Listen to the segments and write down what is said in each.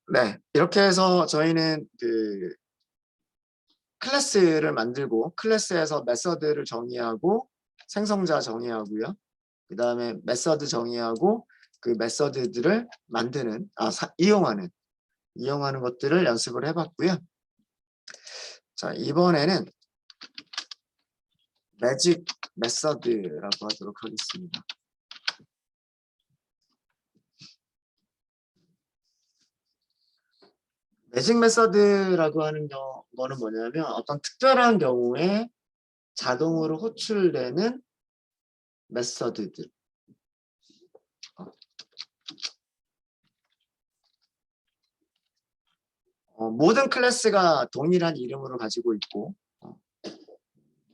네, 이렇게 해서 저희는 클래스를 만들고 클래스에서 메서드를 정의하고 생성자 정의하고요. 그 다음에 메서드 정의하고 그 메서드들을 만드는, 이용하는 것들을 연습을 해봤고요. 자, 이번에는 매직 메서드라고 하도록 하겠습니다. 매직 메서드라고 하는 거는 뭐냐면 어떤 특별한 경우에 자동으로 호출되는 메서드들. 모든 클래스가 동일한 이름으로 가지고 있고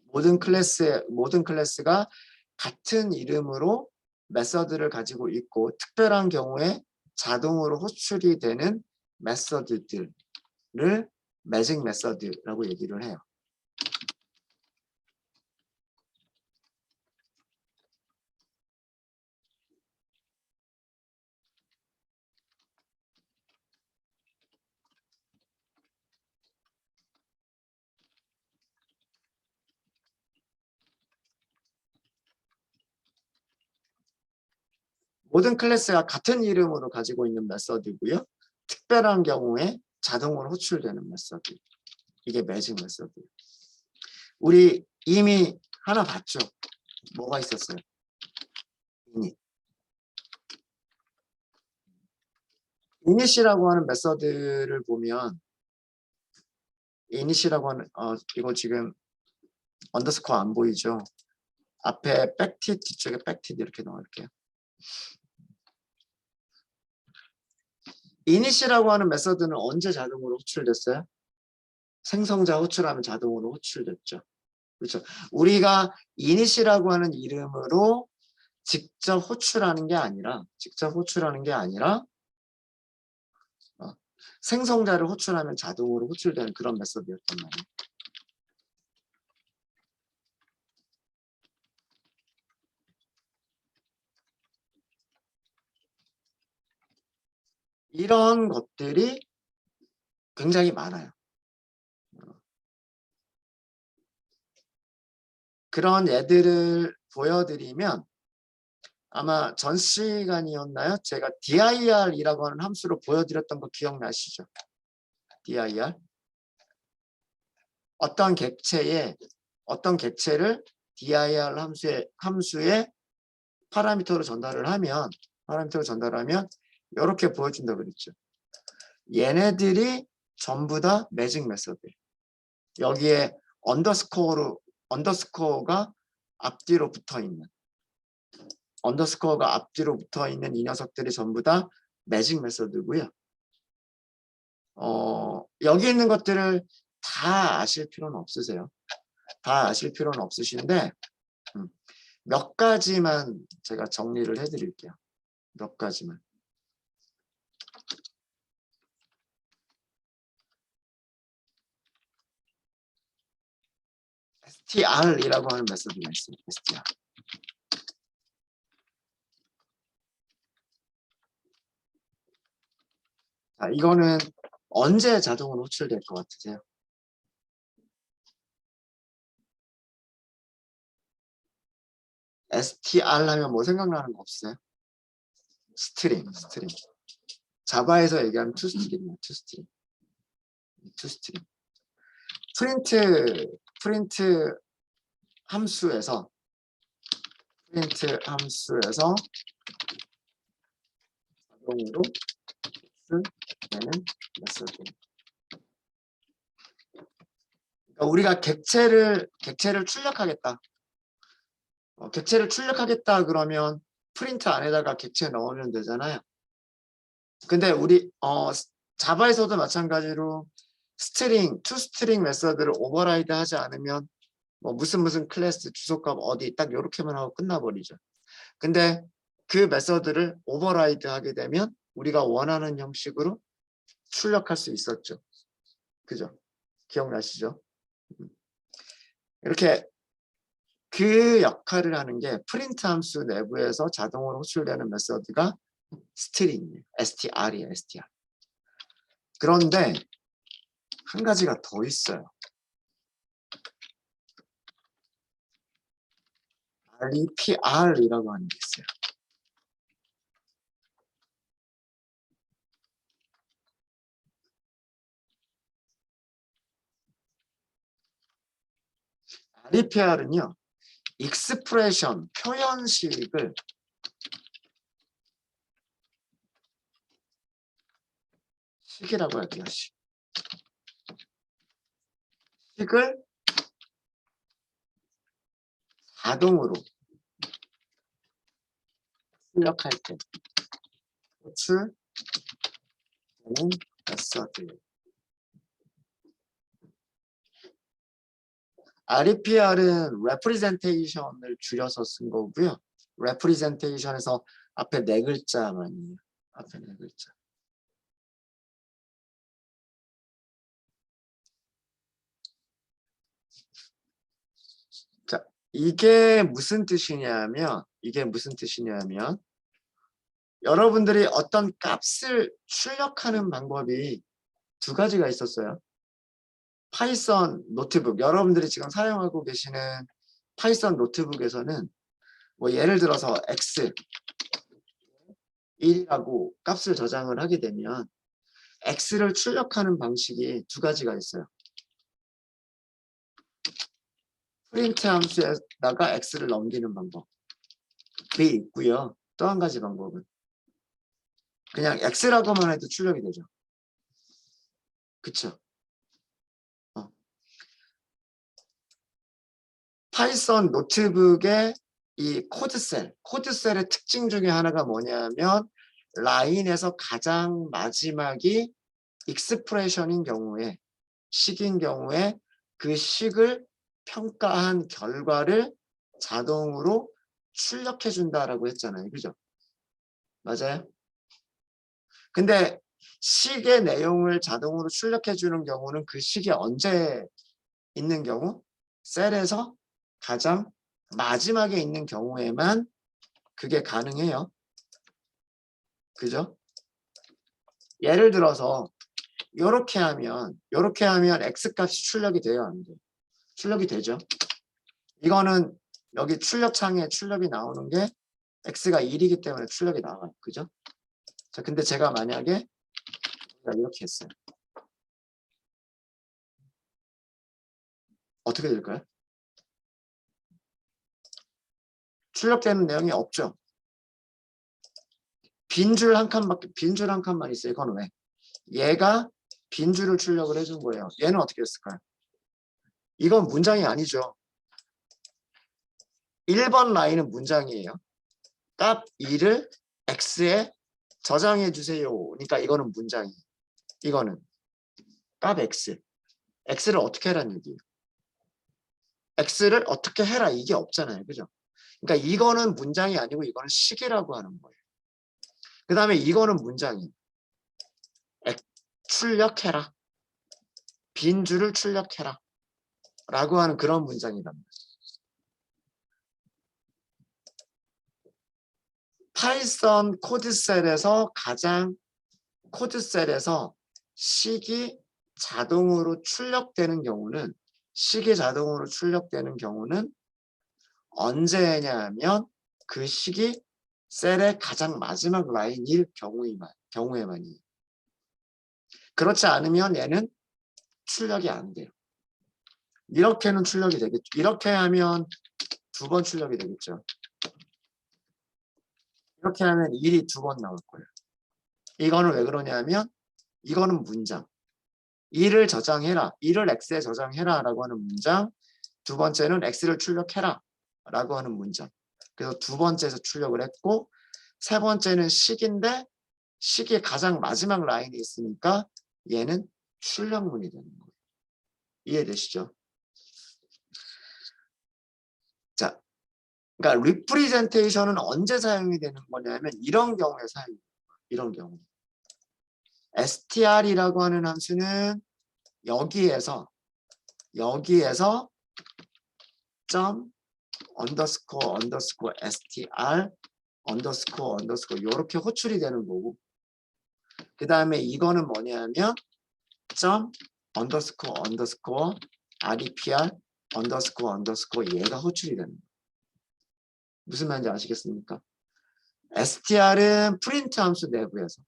모든 클래스가 같은 이름으로 메서드를 가지고 있고 특별한 경우에 자동으로 호출이 되는 메서드들을 매직 메서드라고 얘기를 해요. 모든 클래스가 같은 이름으로 가지고 있는 메서드고요. 특별한 경우에 자동으로 호출되는 메서드. 이게 매직 메서드. 우리 이미 하나 봤죠? 뭐가 있었어요? 이닛이라고 하는 메서드를 보면 이닛이라고 하는 이거 지금 언더스코어 안 보이죠? 앞에 백티 뒤쪽에 백티 이렇게 넣을게요. 이닛이라고 하는 메서드는 언제 자동으로 호출됐어요? 생성자 호출하면 자동으로 호출됐죠. 그렇죠. 우리가 이닛이라고 하는 이름으로 직접 호출하는 게 아니라 생성자를 호출하면 자동으로 호출되는 그런 메서드였단 말이에요. 이런 것들이 굉장히 많아요. 그런 예들을 보여드리면 아마 전 시간이었나요? 제가 dir이라고 하는 함수로 보여드렸던 거 기억나시죠? dir. 어떤 객체를 dir 함수에 파라미터로 전달을 하면 이렇게 보여준다고 그랬죠. 얘네들이 전부 다 매직 메서드. 여기에 언더스코어가 앞뒤로 붙어 있는 이 녀석들이 전부 다 매직 메서드고요. 여기 있는 것들을 다 아실 필요는 없으세요. 다 아실 필요는 없으신데 몇 가지만 제가 정리를 해드릴게요. 몇 가지만. str이라고 하는 메서드가 있어요. str. 자, 이거는 언제 자동으로 호출될 것 같으세요? str 하면 뭐 생각나는 거 없어요? 스트링. 자바에서 얘기하는 투스트링이에요. 투스트링. 프린트 함수에서 자동으로 호출되는 메서드. 그러니까 우리가 객체를 출력하겠다. 객체를 출력하겠다 그러면 프린트 안에다가 객체 넣으면 되잖아요. 근데 우리 자바에서도 마찬가지로 투스트링 메서드를 오버라이드 하지 않으면 뭐 무슨 클래스 주소값 어디 딱 이렇게만 하고 끝나버리죠. 근데 그 메서드를 오버라이드 하게 되면 우리가 원하는 형식으로 출력할 수 있었죠. 그죠? 기억나시죠? 이렇게 그 역할을 하는 게 프린트 함수 내부에서 자동으로 호출되는 메서드가 스트링이에요. str이에요. str. 그런데 한 가지가 더 있어요. REPR이라고 하는 게 있어요. REPR은요, 익스프레션, 표현식을 식이라고 할게요. 식을 자동으로 출력할 때 호출되는 메서드. REPR은 representation을 줄여서 쓴 거고요. representation에서 앞에 네 글자만이에요. 앞에 네 글자. 자, 이게 무슨 뜻이냐면 여러분들이 어떤 값을 출력하는 방법이 두 가지가 있었어요. 파이썬 노트북, 여러분들이 지금 사용하고 계시는 파이썬 노트북에서는 뭐 예를 들어서 x 1이라고 값을 저장을 하게 되면 x를 출력하는 방식이 두 가지가 있어요. 프린트 함수에다가 x를 넘기는 방법이 있고요. 또 한 가지 방법은 그냥 x라고만 해도 출력이 되죠. 그쵸? 파이썬 노트북의 이 코드셀의 특징 중에 하나가 뭐냐면 라인에서 가장 마지막이 익스프레션인 경우에, 식인 경우에 그 식을 평가한 결과를 자동으로 출력해 준다라고 했잖아요. 그죠? 맞아요? 근데 식의 내용을 자동으로 출력해 주는 경우는 그 식이 언제 있는 경우? 셀에서 가장 마지막에 있는 경우에만 그게 가능해요. 그죠? 예를 들어서 이렇게 하면 X값이 출력이 돼요, 안 돼요? 출력이 되죠. 이거는 여기 출력창에 출력이 나오는 게 X가 1이기 때문에 출력이 나와요. 그죠? 자, 근데 제가 만약에 이렇게 했어요. 어떻게 될까요? 출력되는 내용이 없죠. 빈줄 한 칸만 있어요. 이건 왜? 얘가 빈줄을 출력을 해준 거예요. 얘는 어떻게 했을까요? 이건 문장이 아니죠. 1번 라인은 문장이에요. 값 2를 x에 저장해 주세요. 그러니까 이거는 문장이에요. 이거는 값 x를 어떻게 해라는 얘기예요. x를 어떻게 해라 이게 없잖아요. 그죠? 그러니까 이거는 문장이 아니고 이거는 식이라고 하는 거예요. 그 다음에 이거는 문장이에요. 출력해라. 빈줄을 출력해라. 라고 하는 그런 문장이란 말이에요. 파이썬 코드셀에서 식이 자동으로 출력되는 경우는 언제냐 하면 그 식이 셀의 가장 마지막 라인일 경우에만이에요. 그렇지 않으면 얘는 출력이 안 돼요. 이렇게는 출력이 되겠죠. 이렇게 하면 2번 출력이 되겠죠. 이렇게 하면 1이 2번 나올 거예요. 이거는 왜 그러냐면 이거는 문장. 2를 저장해라. 2를 x에 저장해라 라고 하는 문장. 두 번째는 x를 출력해라 라고 하는 문장. 그래서 두 번째에서 출력을 했고 세 번째는 식인데 식이 가장 마지막 라인에 있으니까 얘는 출력문이 되는 거예요. 이해되시죠? 자, 그러니까 리프리젠테이션은 언제 사용이 되는 거냐면 이런 경우에 사용이 돼요. 이런 경우. str이라고 하는 함수는 여기에서 점 언더스코어 str 언더스코어 이렇게 호출이 되는 거고 그 다음에 이거는 뭐냐면 점 언더스코어 언더스코어 REPR 언더스코어 언더스코어 얘가 호출이 되는 거예요. 무슨 말인지 아시겠습니까? str은 프린트 함수 내부에서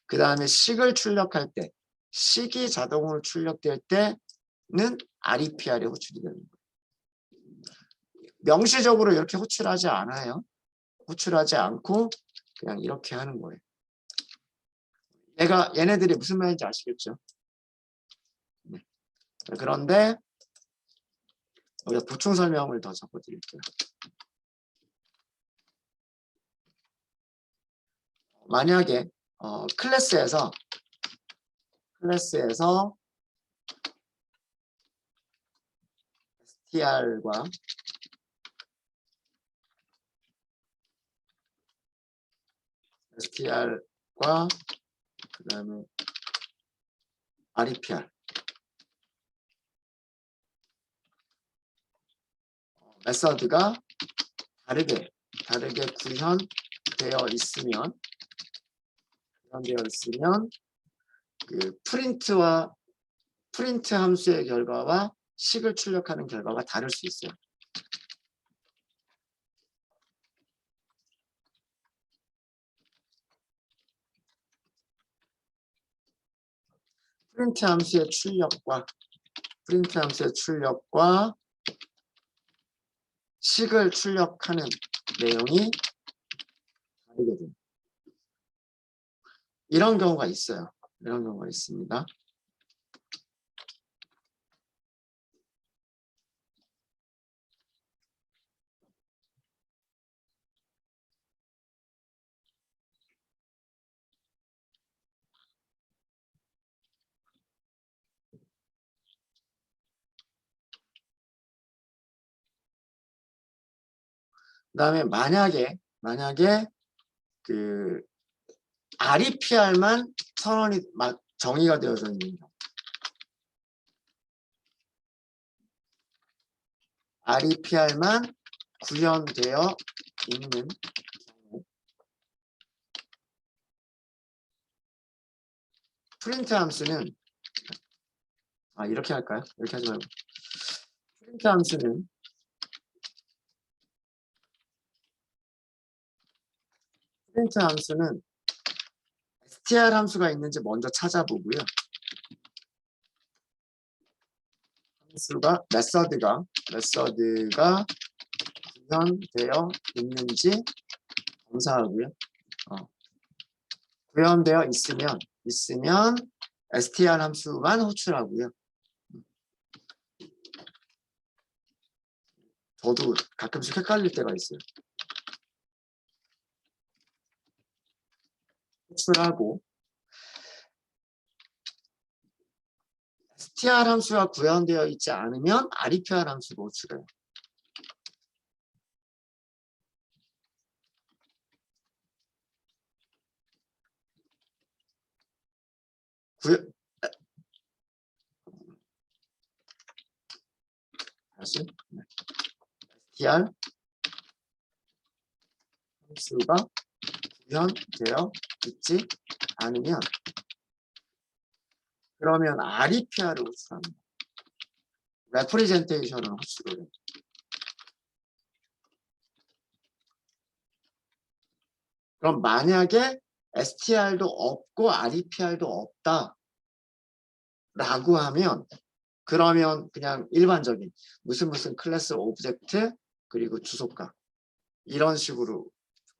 그 다음에 식을 출력할 때 식이 자동으로 출력될 때는 REPR이 호출이 되는 거예요. 명시적으로 이렇게 호출하지 않아요. 호출하지 않고 그냥 이렇게 하는 거예요. 얘네들이 무슨 말인지 아시겠죠? 네. 그런데 여기다 보충 설명을 더 적어드릴게요. 만약에 클래스에서 str과 그 다음에 REPR 메서드가 다르게 구현되어 있으면 그 프린트 함수의 결과와 식을 출력하는 결과가 다를 수 있어요. 프린트 함수의 출력과 식을 출력하는 내용이 다르게 됩니다. 이런 경우가 있어요. 이런 경우가 있습니다. 그다음에 만약에 그 REPR만 선언이 정의가 되어져 있는 경우, REPR만 구현되어 있는 경우, 프린트 함수는 이렇게 할까요? 이렇게 하지 말고 프린트 함수는 str 함수가 있는지 먼저 찾아보고요. 메서드가 구현되어 있는지 검사하고요. 구현되어 있으면 str 함수만 호출하고요. 저도 가끔씩 헷갈릴 때가 있어요. 호출하고 str 함수가 구현되어 있지 않으면 REPR 함수가 호출해요. 다시 str 함수가 구현되어 있지 않으면 그러면 REPR을 호출합니다. 레프리젠테이션을 호출을 해요. 그럼 만약에 str도 없고 REPR도 없다 라고 하면 그러면 그냥 일반적인 무슨 클래스 오브젝트 그리고 주소가 이런 식으로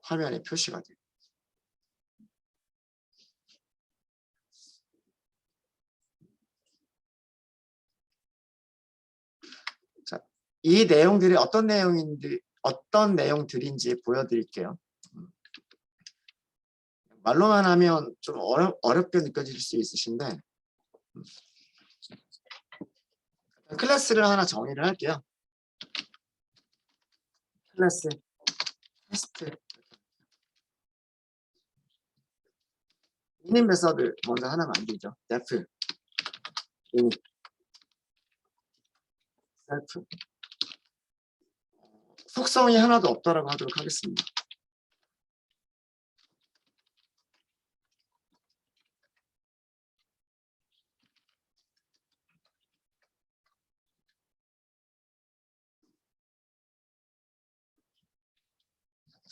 화면에 표시가 돼요. 자, 이 내용들이 어떤 내용들인지 보여드릴게요. 말로만 하면 좀 어렵게 느껴질 수 있으신데 클래스를 하나 정의를 할게요. 클래스 테스트 init 메서드 먼저 하나 만들죠. def init self 속성이 하나도 없다라고 하도록 하겠습니다.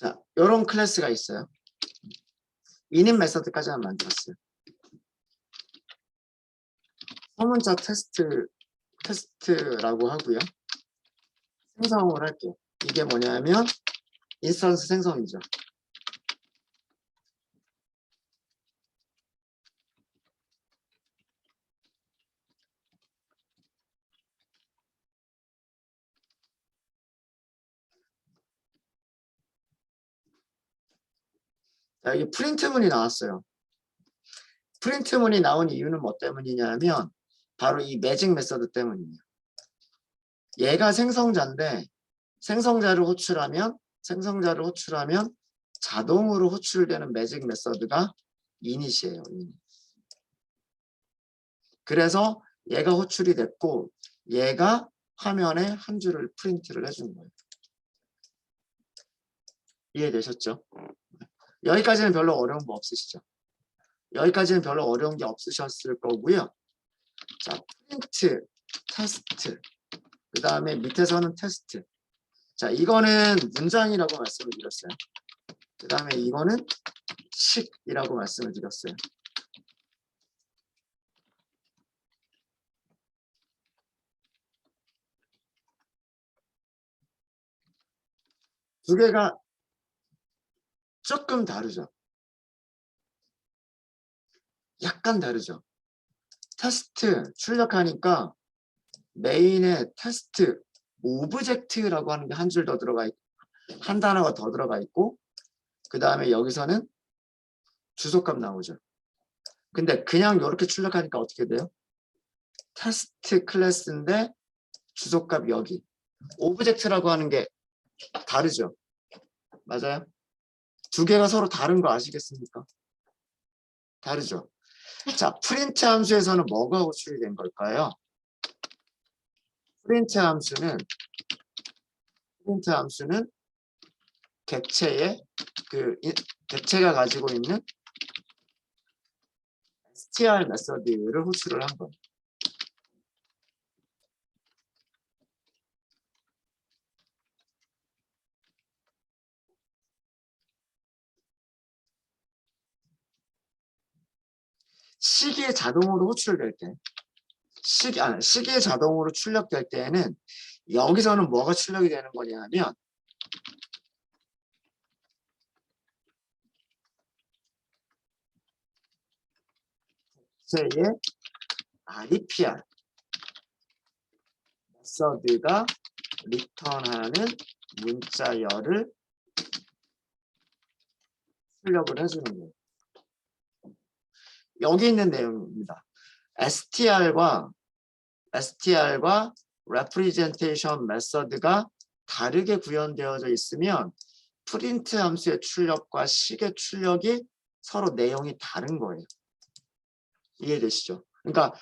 자, 이런 클래스가 있어요. init 메서드까지만 만들었어요. 소문자 테스트라고 하고요. 생성을 할게요. 이게 뭐냐면 인스턴스 생성이죠. 자, 여기 프린트문이 나왔어요. 프린트문이 나온 이유는 뭐 때문이냐면 바로 이 매직 메서드 때문이에요. 얘가 생성자인데 생성자를 호출하면 자동으로 호출되는 매직 메서드가 init이에요. init. 그래서 얘가 호출이 됐고 얘가 화면에 한 줄을 프린트를 해준 거예요. 이해되셨죠? 여기까지는 별로 어려운 거 없으시죠? 여기까지는 별로 어려운 게 없으셨을 거고요. 자, 프린트, 테스트, 그 다음에 밑에서는 테스트. 자, 이거는 문장이라고 말씀을 드렸어요. 그 다음에 이거는 식이라고 말씀을 드렸어요. 두 개가 조금 다르죠. 약간 다르죠. 테스트 출력하니까 메인에 테스트 오브젝트라고 하는 게 한 줄 더 들어가 있고 한 단어가 더 들어가 있고 그 다음에 여기서는 주소값 나오죠. 근데 그냥 이렇게 출력하니까 어떻게 돼요? 테스트 클래스인데 주소값 여기. 오브젝트라고 하는 게 다르죠. 맞아요? 두 개가 서로 다른 거 아시겠습니까? 다르죠. 자, 프린트 함수에서는 뭐가 호출이 된 걸까요? 프린트 함수는 객체의 객체가 가지고 있는 str 메서드를 호출을 한 거예요. 시기에 자동으로 호출될 때, 시기에 자동으로 출력될 때에는 여기서는 뭐가 출력이 되는 거냐면 객체의 REPR 메서드가 리턴하는 문자열을 출력을 해주는 거예요. 여기 있는 내용입니다. str과 representation 메서드가 다르게 구현되어져 있으면 프린트 함수의 출력과 식의 출력이 서로 내용이 다른 거예요. 이해되시죠? 그러니까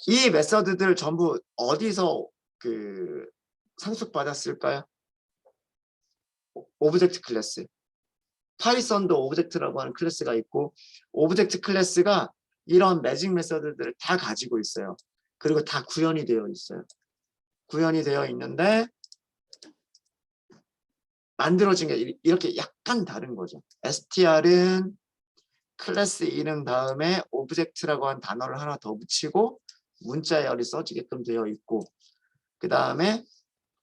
이 메서드들 전부 어디서 상속받았을까요? 오브젝트 클래스. 파이썬도 오브젝트라고 하는 클래스가 있고 오브젝트 클래스가 이런 매직 메서드들을 다 가지고 있어요. 그리고 다 구현이 되어 있어요. 구현이 되어 있는데 만들어진 게 이렇게 약간 다른 거죠. str은 클래스 이름 다음에 오브젝트라고 한 단어를 하나 더 붙이고 문자열이 써지게끔 되어 있고 그 다음에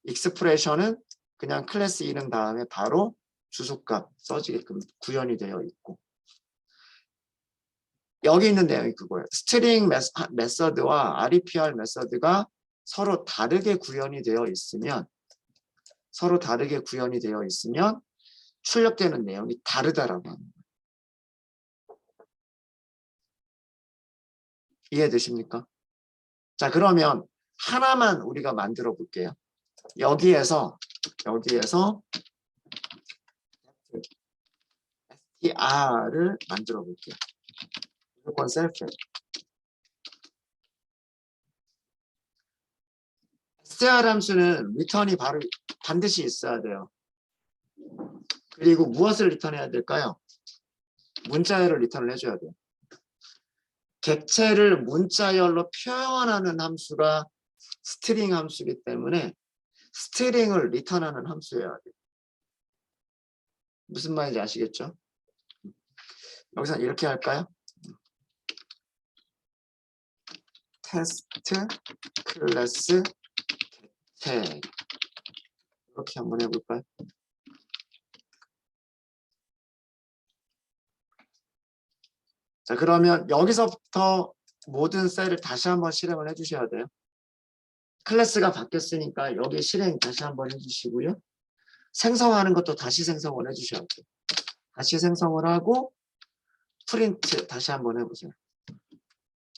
익스프레션은 그냥 클래스 이름 다음에 바로 주소값 써지게끔 구현이 되어 있고 여기 있는 내용이 그거예요. 스트링 메서드와 REPR 메서드가 서로 다르게 구현이 되어 있으면 출력되는 내용이 다르다라고 합니다. 이해되십니까? 자, 그러면 하나만 우리가 만들어 볼게요. 여기에서 str를 만들어 볼게요. 무조건 셀프. str 함수는 리턴이 바로 반드시 있어야 돼요. 그리고 무엇을 리턴해야 될까요? 문자열을 리턴을 해줘야 돼요. 객체를 문자열로 표현하는 함수가 스트링 함수이기 때문에 스트링을 리턴하는 함수여야 돼요. 무슨 말인지 아시겠죠? 여기서 이렇게 할까요? 테스트 클래스 겟 이렇게 한번 해볼까요? 자, 그러면 여기서부터 모든 셀을 다시 한번 실행을 해주셔야 돼요. 클래스가 바뀌었으니까 여기 실행 다시 한번 해주시고요. 생성하는 것도 다시 생성을 해주셔야 돼요. 다시 생성을 하고 프린트 다시 한번 해보세요.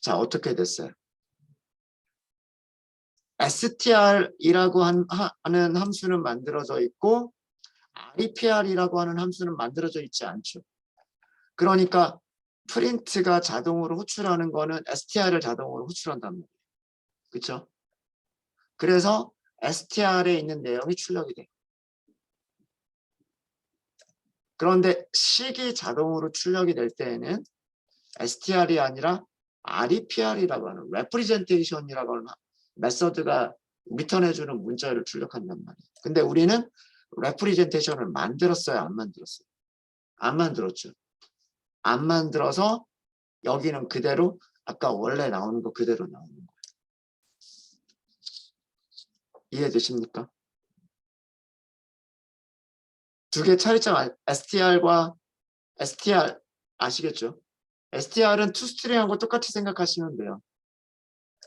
자, 어떻게 됐어요? str이라고 하는 함수는 만들어져 있고 repr이라고 하는 함수는 만들어져 있지 않죠. 그러니까 프린트가 자동으로 호출하는 거는 str을 자동으로 호출한단 말이에요. 그렇죠? 그래서 str에 있는 내용이 출력이 돼요. 그런데 식이 자동으로 출력이 될 때에는 str이 아니라 repr이라고 하는 representation이라고 하는 메서드가 리턴해주는 문자를 출력한단 말이에요. 근데 우리는 representation을 만들었어요? 안 만들었어요? 안 만들었죠. 안 만들어서 여기는 그대로 아까 원래 나오는 거 그대로 나오는 거예요. 이해되십니까? 두 개 차이점 str과 str 아시겠죠? str은 toString하고 똑같이 생각하시면 돼요.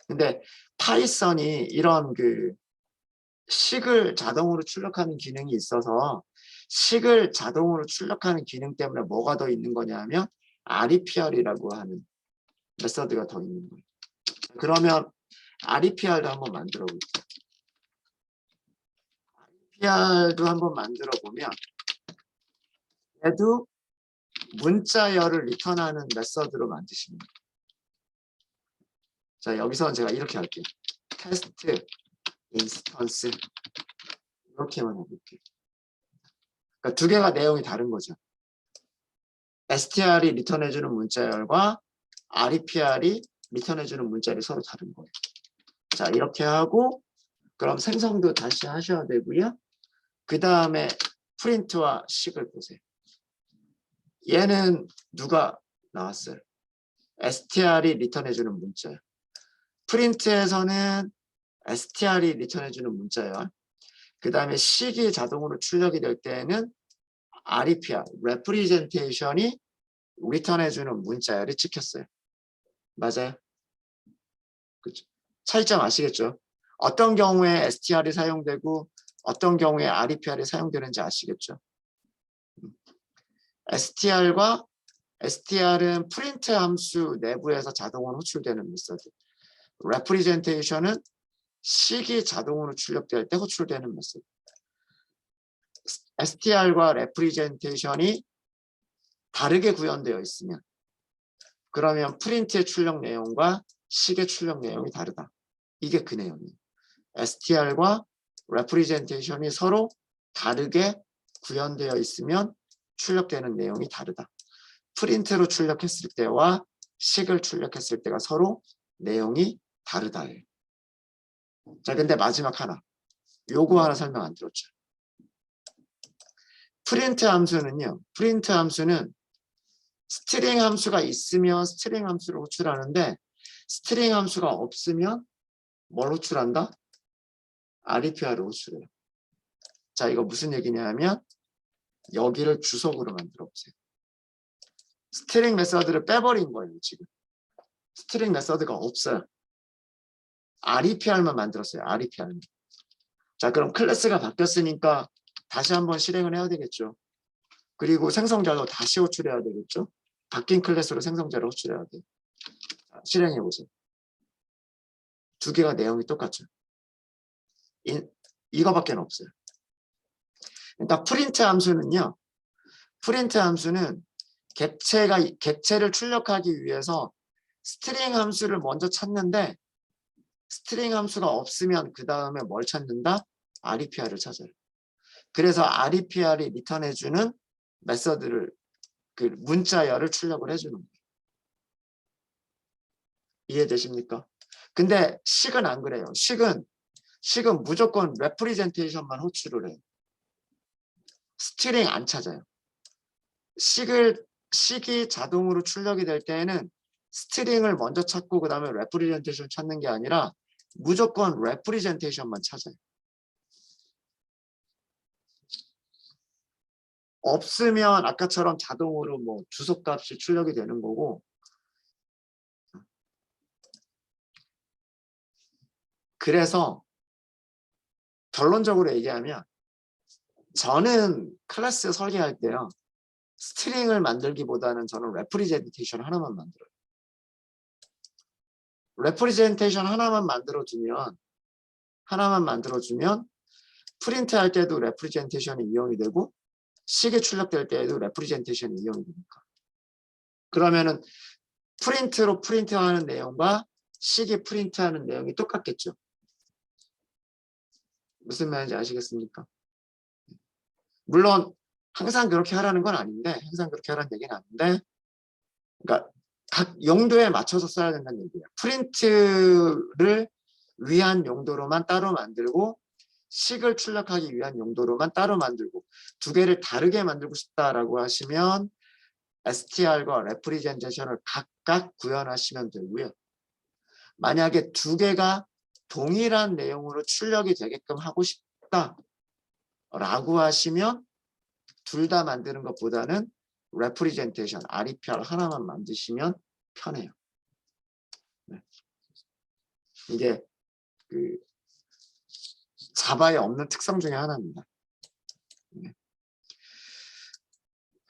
근데 파이썬이 이런 그 식을 자동으로 출력하는 기능이 있어서 식을 자동으로 출력하는 기능 때문에 뭐가 더 있는 거냐 하면 repr이라고 하는 메서드가 더 있는 거예요. 그러면 repr도 한번 만들어 볼게요. repr도 한번 만들어 보면 얘도 문자열을 리턴하는 메서드로 만드시면 돼요. 자, 여기서는 제가 이렇게 할게요. 테스트 인스턴스 이렇게만 해볼게요. 그러니까 두 개가 내용이 다른 거죠. str이 리턴해주는 문자열과 repr이 리턴해주는 문자열이 서로 다른 거예요. 자, 이렇게 하고 그럼 생성도 다시 하셔야 되고요. 그 다음에 프린트와 식을 보세요. 얘는 누가 나왔어요? str이 리턴해주는 문자열. 프린트에서는 str이 리턴해주는 문자열. 그 다음에 식이 자동으로 출력이 될 때에는 REPR, representation이 리턴해주는 문자열이 찍혔어요. 맞아요? 그렇죠? 차이점 아시겠죠? 어떤 경우에 str이 사용되고 어떤 경우에 repr이 사용되는지 아시겠죠? str은 프린트 함수 내부에서 자동으로 호출되는 메서드. representation은 식이 자동으로 출력될 때 호출되는 메서드. str과 representation이 다르게 구현되어 있으면 그러면 프린트의 출력 내용과 식의 출력 내용이 다르다. 이게 그 내용이에요. str과 representation이 서로 다르게 구현되어 있으면 출력되는 내용이 다르다. 프린트로 출력했을 때와 식을 출력했을 때가 서로 내용이 다르다. 자, 근데 마지막 하나. 요거 하나 설명 안 들었죠. 프린트 함수는요. 프린트 함수는 스트링 함수가 있으면 스트링 함수를 호출하는데 스트링 함수가 없으면 뭘 호출한다? repr를 호출해요. 자, 이거 무슨 얘기냐면 여기를 주석으로 만들어 보세요. 스트링 메서드를 빼버린 거예요, 지금. 스트링 메서드가 없어요. repr만 만들었어요. repr만. 자, 그럼 클래스가 바뀌었으니까 다시 한번 실행을 해야 되겠죠. 그리고 생성자도 다시 호출해야 되겠죠. 바뀐 클래스로 생성자를 호출해야 돼요. 자, 실행해 보세요. 두 개가 내용이 똑같죠. 이거밖에 없어요. 그러니까 프린트 함수는요. 프린트 함수는 객체를 출력하기 위해서 스트링 함수를 먼저 찾는데 스트링 함수가 없으면 그 다음에 뭘 찾는다? repr를 찾아요. 그래서 repr이 리턴해주는 메서드를 그 문자열을 출력을 해주는 거예요. 이해되십니까? 근데 식은 안 그래요. 식은 무조건 representation만 호출을 해요. 스트링 안 찾아요. 식이 자동으로 출력이 될 때에는 스트링을 먼저 찾고 그 다음에 레프리젠테이션 찾는 게 아니라 무조건 레프리젠테이션만 찾아요. 없으면 아까처럼 자동으로 뭐 주소값이 출력이 되는 거고, 그래서 결론적으로 얘기하면 저는 클래스 설계할 때요, 스트링을 만들기보다는 저는 레프리젠테이션 하나만 만들어요. 레프리젠테이션 하나만 만들어주면 프린트 할 때도 레프리젠테이션이 이용이 되고 식이 출력될 때에도 레프리젠테이션이 이용이 되니까. 그러면은 프린트로 프린트하는 내용과 식이 프린트하는 내용이 똑같겠죠. 무슨 말인지 아시겠습니까? 물론 항상 그렇게 하라는 건 아닌데, 항상 그렇게 하라는 얘기는 아닌데, 그러니까 각 용도에 맞춰서 써야 된다는 얘기예요. 프린트를 위한 용도로만 따로 만들고 식을 출력하기 위한 용도로만 따로 만들고 두 개를 다르게 만들고 싶다라고 하시면 str과 레프리젠테이션을 각각 구현하시면 되고요. 만약에 두 개가 동일한 내용으로 출력이 되게끔 하고 싶다라고 하시면 둘 다 만드는 것보다는 레프리젠테이션, REPR 하나만 만드시면 편해요. 네. 이게 그 자바에 없는 특성 중에 하나입니다. 네.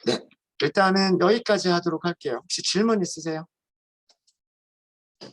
네. 일단은 여기까지 하도록 할게요. 혹시 질문 있으세요?